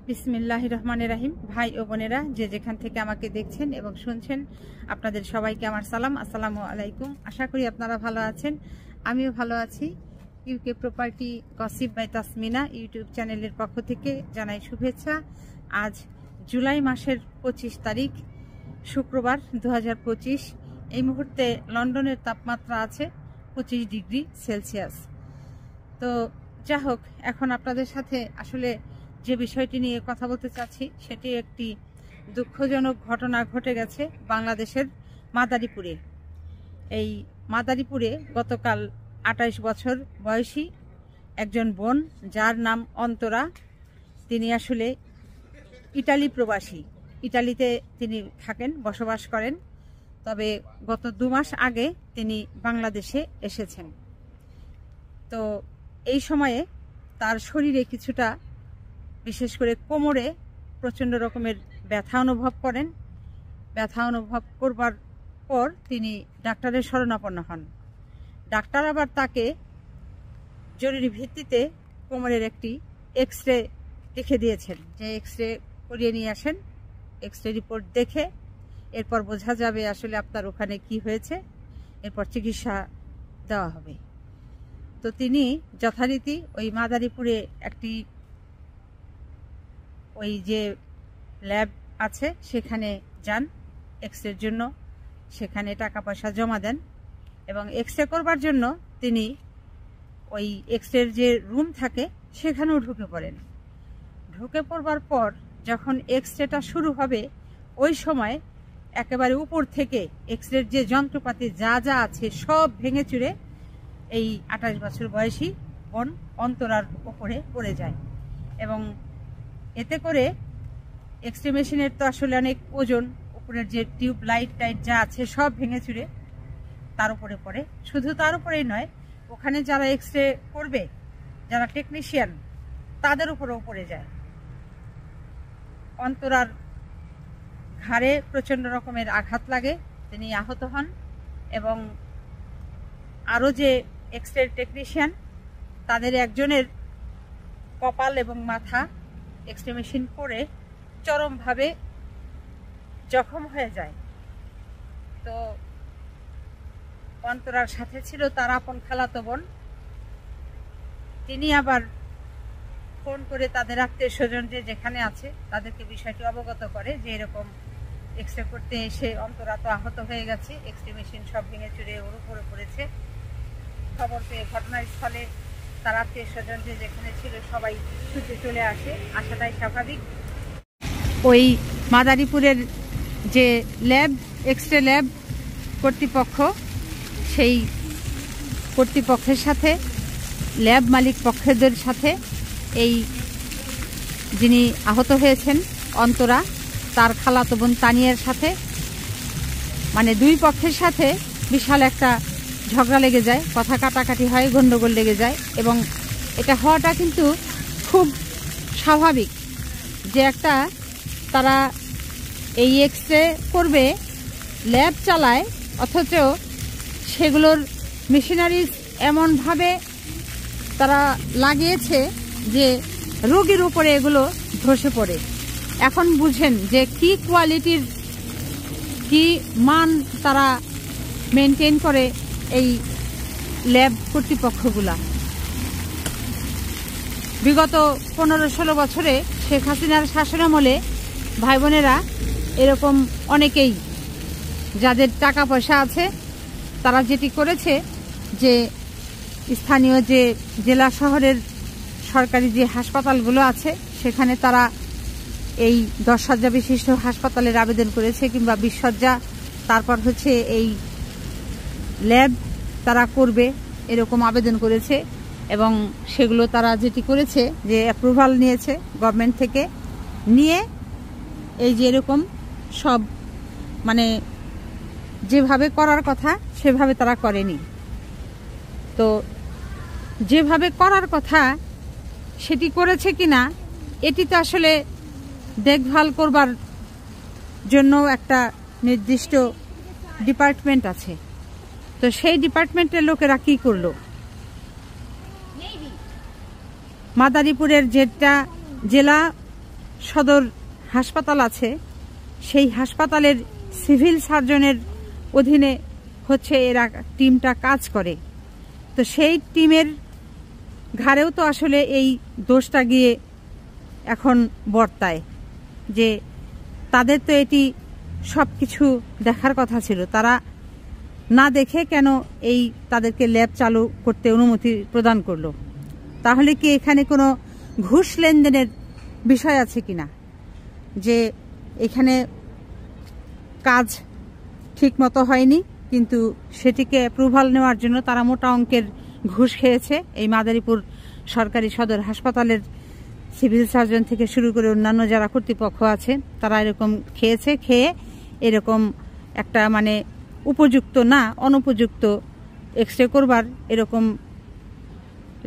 বিসমিল্লাহির রহমানির রহিম। ভাই ও বোনেরা যে যেখান থেকে আমাকে দেখছেন এবং শুনছেন, আপনাদের সবাইকে আমার সালাম, আসসালামু আলাইকুম। আশা করি আপনারা ভালো আছেন, আমিও ভালো আছি। UK property gossip by Tasmina YouTube চ্যানেলের পক্ষ থেকে জানাই শুভেচ্ছা। আজ জুলাই মাসের 25 তারিখ শুক্রবার 2025। এই মুহূর্তে লন্ডনের তাপমাত্রা আছে 25 ডিগ্রি সেলসিয়াস। তো যা হোক, এখন আপনাদের সাথে আসলে যে বিষয়টি নিয়ে কথা বলতে চাচ্ছি সেটি একটি দুঃখজনক ঘটনা ঘটে গেছে বাংলাদেশের মাদারীপুরে। এই মাদারীপুরে গতকাল 28 বছর বয়সী একজন বোন, যার নাম অন্তরা, তিনি আসলে ইটালি প্রবাসী। ইটালিতে তিনি থাকেন, বসবাস করেন। তবে গত 2 মাস আগে তিনি বাংলাদেশে এসেছেন। তো এই সময়ে তার শরীরে কিছুটা, বিশেষ করে কোমরে প্রচণ্ড রকমের ব্যথা অনুভব করেন। ব্যথা অনুভব করবার পর তিনি ডাক্তারের শরণাপন্ন হন। ডাক্তার আবার তাকে জরুরি ভিত্তিতে কোমরের একটি এক্সরে লিখে দিয়েছেন, যে এক্সরে করিয়ে নিয়ে আসেন। এক্সরে রিপোর্ট দেখে এরপর বোঝা যাবে আসলে আপনার ওখানে কি হয়েছে, এরপর চিকিৎসা দেওয়া হবে। তো তিনি যথারীতি ওই মাদারীপুরে একটি ওই যে ল্যাব আছে সেখানে যান এক্সরের জন্য। সেখানে টাকা পয়সা জমা দেন এবং এক্সরে করবার জন্য তিনি ওই এক্সরের যে রুম থাকে সেখানেও ঢুকে পড়েন। ঢুকে পড়বার পর যখন এক্সরেটা শুরু হবে, ওই সময় একেবারে উপর থেকে এক্সরের যে যন্ত্রপাতি যা যা আছে সব ভেঙে চুরে এই 28 বছর বয়সী বোন অন্তরার উপরে পড়ে যায়। এবং এতে করে এক্সরে মেশিনের তো আসলে অনেক ওজন, উপরের যে টিউব লাইট টাইট যা আছে সব ভেঙে চুরে তার উপরে পড়ে। শুধু তার উপরেই নয়, ওখানে যারা এক্সরে করবে, যারা টেকনিশিয়ান, তাদের উপরেও পড়ে যায়। অন্তরার ঘাড়ে প্রচণ্ড রকমের আঘাত লাগে, তিনি আহত হন। এবং আরও যে এক্সরে টেকনিশিয়ান, তাদের একজনের কপাল এবং মাথা এক্সরে মেশিন করে চরমভাবে জখম হয়ে যায়। তো অন্তরার সাথে ছিল তার আপন খালাতো বোন। তিনি আবার ফোন করে তাদের আত্মীয় স্বজন যে যেখানে আছে তাদেরকে বিষয়টি অবগত করে যে এরকম এক্সরে করতে এসে অন্তরা তো আহত হয়ে গেছে, এক্সরে মেশিন সব ভেঙে চুরে ওর উপরে পড়েছে। খবর পেয়ে ঘটনাস্থলে তার আত্মীয় স্বজন যে যেখানে ছিল সবাই ছুটে চলে আসে, আসাটাই স্বাভাবিক। ওই মাদারীপুরের যে ল্যাব, এক্সরে ল্যাব কর্তৃপক্ষ, সেই কর্তৃপক্ষের সাথে, ল্যাব মালিক পক্ষদের সাথে এই যিনি আহত হয়েছেন অন্তরা, তার খালাতো বোন তানিয়ার সাথে, মানে দুই পক্ষের সাথে বিশাল একটা ঝগড়া লেগে যায়, কথা কাটাকাটি হয়, গন্ডগোল লেগে যায়। এবং এটা হওয়াটা কিন্তু খুব স্বাভাবিক যে একটা, তারা এই এক্সরে করবে, ল্যাব চালায়, অথচ সেগুলোর মেশিনারিজ এমনভাবে তারা লাগিয়েছে যে রোগীর উপরে এগুলো ধসে পড়ে। এখন বুঝেন যে কি কোয়ালিটির, কি মান তারা মেনটেন করে এই ল্যাব কর্তৃপক্ষগুলা। বিগত 15-16 বছরে শেখ হাসিনার শাসনামলে ভাই বোনেরা এরকম অনেকেই, যাদের টাকা পয়সা আছে, তারা যেটি করেছে যে স্থানীয় যে জেলা শহরের সরকারি যে হাসপাতালগুলো আছে সেখানে তারা এই 10 শয্যা বিশিষ্ট হাসপাতালের আবেদন করেছে, কিংবা 20 শয্যা, তারপর হচ্ছে এই ল্যাব তারা করবে এরকম আবেদন করেছে। এবং সেগুলো তারা যেটি করেছে যে অ্যাপ্রুভাল নিয়েছে গভর্নমেন্ট থেকে, নিয়ে এই যে এরকম সব, মানে যেভাবে করার কথা সেভাবে তারা করেনি। তো যেভাবে করার কথা সেটি করেছে কিনা, এটি তো আসলে দেখভাল করবার জন্য একটা নির্দিষ্ট ডিপার্টমেন্ট আছে। তো সেই ডিপার্টমেন্টের লোকেরা কি করলো, মাদারীপুরের যেটা জেলা সদর হাসপাতাল আছে, সেই হাসপাতালের সিভিল সার্জনের অধীনে হচ্ছে এরা টিমটা কাজ করে। তো সেই টিমের ঘাড়েও তো আসলে এই দোষটা গিয়ে এখন বর্তায় যে তাদের তো এটি সব কিছু দেখার কথা ছিল, তারা না দেখে কেন এই তাদেরকে ল্যাব চালু করতে অনুমতি প্রদান করলো? তাহলে কি এখানে কোনো ঘুষ লেনদেনের বিষয় আছে কিনা, যে এখানে কাজ ঠিক মতো হয়নি কিন্তু সেটিকে অ্যাপ্রুভাল নেওয়ার জন্য তারা মোটা অঙ্কের ঘুষ খেয়েছে? এই মাদারীপুর সরকারি সদর হাসপাতালের সিভিল সার্জন থেকে শুরু করে অন্যান্য যারা কর্তৃপক্ষ আছে তারা এরকম খেয়েছে, খেয়ে এরকম একটা মানে উপযুক্ত না অনুপযুক্ত এক্সরে করবার এরকম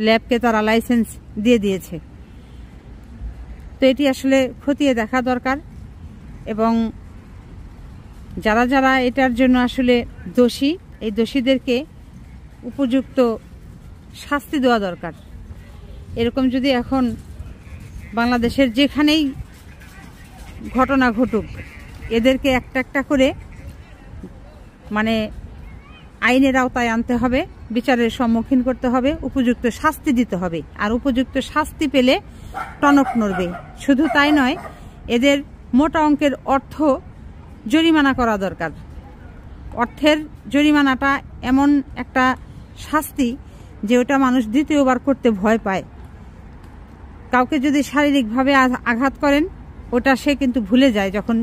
ল্যাবকে তারা লাইসেন্স দিয়ে দিয়েছে। তো এটি আসলে খতিয়ে দেখা দরকার এবং যারা যারা এটার জন্য আসলে দোষী, এই দোষীদেরকে উপযুক্ত শাস্তি দেওয়া দরকার। এরকম যদি এখন বাংলাদেশের যেখানেই ঘটনা ঘটুক, এদেরকে একটা একটা করে মানে আইনের আওতায় আনতে হবে, বিচারের সম্মুখীন করতে হবে, উপযুক্ত শাস্তি দিতে হবে। আর উপযুক্ত শাস্তি পেলে টনক নড়বে। শুধু তাই নয়, এদের মোটা অঙ্কের অর্থ জরিমানা করা দরকার। অর্থের জরিমানাটা এমন একটা শাস্তি যে ওটা মানুষ দ্বিতীয়বার করতে ভয় পায়। কাউকে যদি শারীরিকভাবে আঘাত করেন, ওটা সে কিন্তু ভুলে যায়, যখন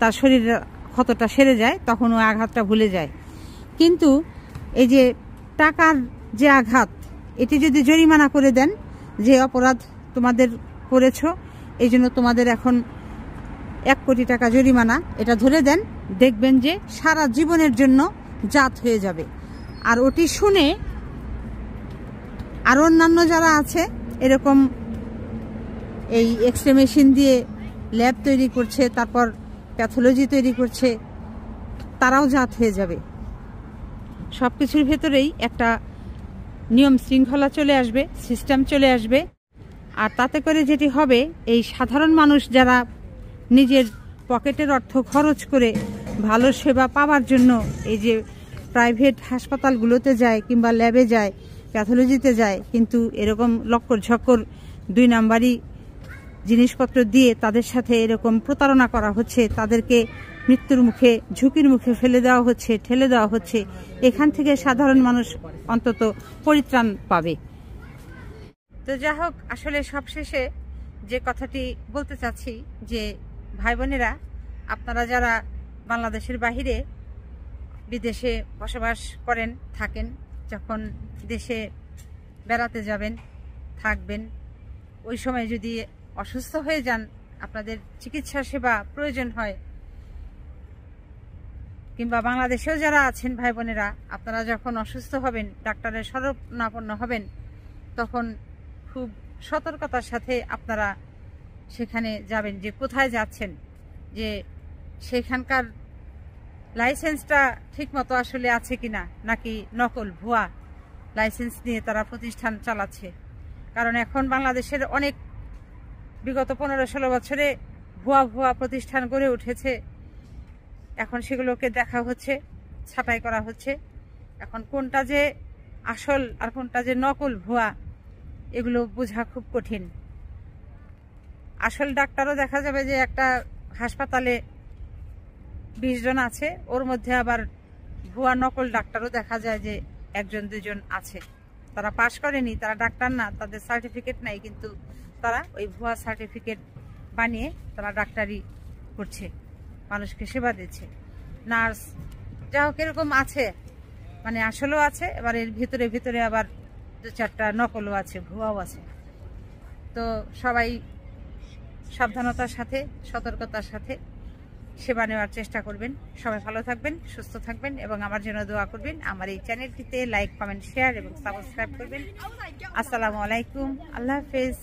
তার শরীরের ক্ষতটা সেরে যায় তখন ওই আঘাতটা ভুলে যায়। কিন্তু এই যে টাকার যে আঘাত, এটি যদি জরিমানা করে দেন যে অপরাধ তোমাদের করেছ এই জন্য তোমাদের এখন 1 কোটি টাকা জরিমানা, এটা ধরে দেন, দেখবেন যে সারা জীবনের জন্য জাত হয়ে যাবে। আর ওটি শুনে আর অন্যান্য যারা আছে এরকম এই এক্সরে মেশিন দিয়ে ল্যাব তৈরি করছে, তারপর প্যাথোলজি তৈরি করছে, তারাও জাত হয়ে যাবে। সব কিছুর ভেতরেই একটা নিয়ম শৃঙ্খলা চলে আসবে, সিস্টেম চলে আসবে। আর তাতে করে যেটি হবে, এই সাধারণ মানুষ যারা নিজের পকেটের অর্থ খরচ করে ভালো সেবা পাওয়ার জন্য এই যে প্রাইভেট হাসপাতালগুলোতে যায় কিংবা ল্যাবে যায়, প্যাথোলজিতে যায়, কিন্তু এরকম লক্কর ঝক্কর 2 নাম্বারই জিনিসপত্র দিয়ে তাদের সাথে এরকম প্রতারণা করা হচ্ছে, তাদেরকে মৃত্যুর মুখে, ঝুঁকির মুখে ফেলে দেওয়া হচ্ছে, ঠেলে দেওয়া হচ্ছে। এখান থেকে সাধারণ মানুষ অন্তত পরিত্রাণ পাবে। তো যা হোক, আসলে সবশেষে যে কথাটি বলতে চাচ্ছি যে ভাই বোনেরা, আপনারা যারা বাংলাদেশের বাহিরে বিদেশে বসবাস করেন, থাকেন, যখন দেশে বেড়াতে যাবেন, থাকবেন, ওই সময় যদি অসুস্থ হয়ে যান, আপনাদের চিকিৎসা সেবা প্রয়োজন হয়, কিংবা বাংলাদেশেও যারা আছেন ভাই বোনেরা, আপনারা যখন অসুস্থ হবেন, ডাক্তারের শরণাপন্ন হবেন, তখন খুব সতর্কতার সাথে আপনারা সেখানে যাবেন, যে কোথায় যাচ্ছেন, যে সেখানকার লাইসেন্সটা ঠিক মতো আসলে আছে কিনা, নাকি নকল ভুয়া লাইসেন্স নিয়ে তারা প্রতিষ্ঠান চালাচ্ছে। কারণ এখন বাংলাদেশের অনেক বিগত 15-16 বছরে ভুয়া ভুয়া প্রতিষ্ঠান গড়ে উঠেছে। এখন সেগুলোকে দেখা হচ্ছে, ছাঁটাই করা হচ্ছে। এখন কোনটা যে আসল আর কোনটা যে নকল ভুয়া, এগুলো বোঝা খুব কঠিন। আসল ডাক্তারও দেখা যাবে যে একটা হাসপাতালে 20 জন আছে, ওর মধ্যে আবার ভুয়া নকল ডাক্তারও দেখা যায় যে 1-2 জন আছে। তারা পাশ করেনি, তারা ডাক্তার না, তাদের সার্টিফিকেট নাই, কিন্তু তারা ওই ভুয়া সার্টিফিকেট বানিয়ে তারা ডাক্তারি করছে, মানুষকে সেবা দিচ্ছে। নার্স, যা হোক, এরকম আছে, মানে আসলেও আছে, এবার এর ভিতরে ভিতরে আবার 2-4টা নকলও আছে, ভুয়াও আছে। তো সবাই সাবধানতার সাথে, সতর্কতার সাথে সেবা নেওয়ার চেষ্টা করবেন। সবাই ভালো থাকবেন, সুস্থ থাকবেন এবং আমার জন্য দোয়া করবেন। আমার এই চ্যানেলটিতে লাইক, কমেন্ট, শেয়ার এবং সাবস্ক্রাইব করবেন। আসসালামু আলাইকুম, আল্লাহ হাফেজ।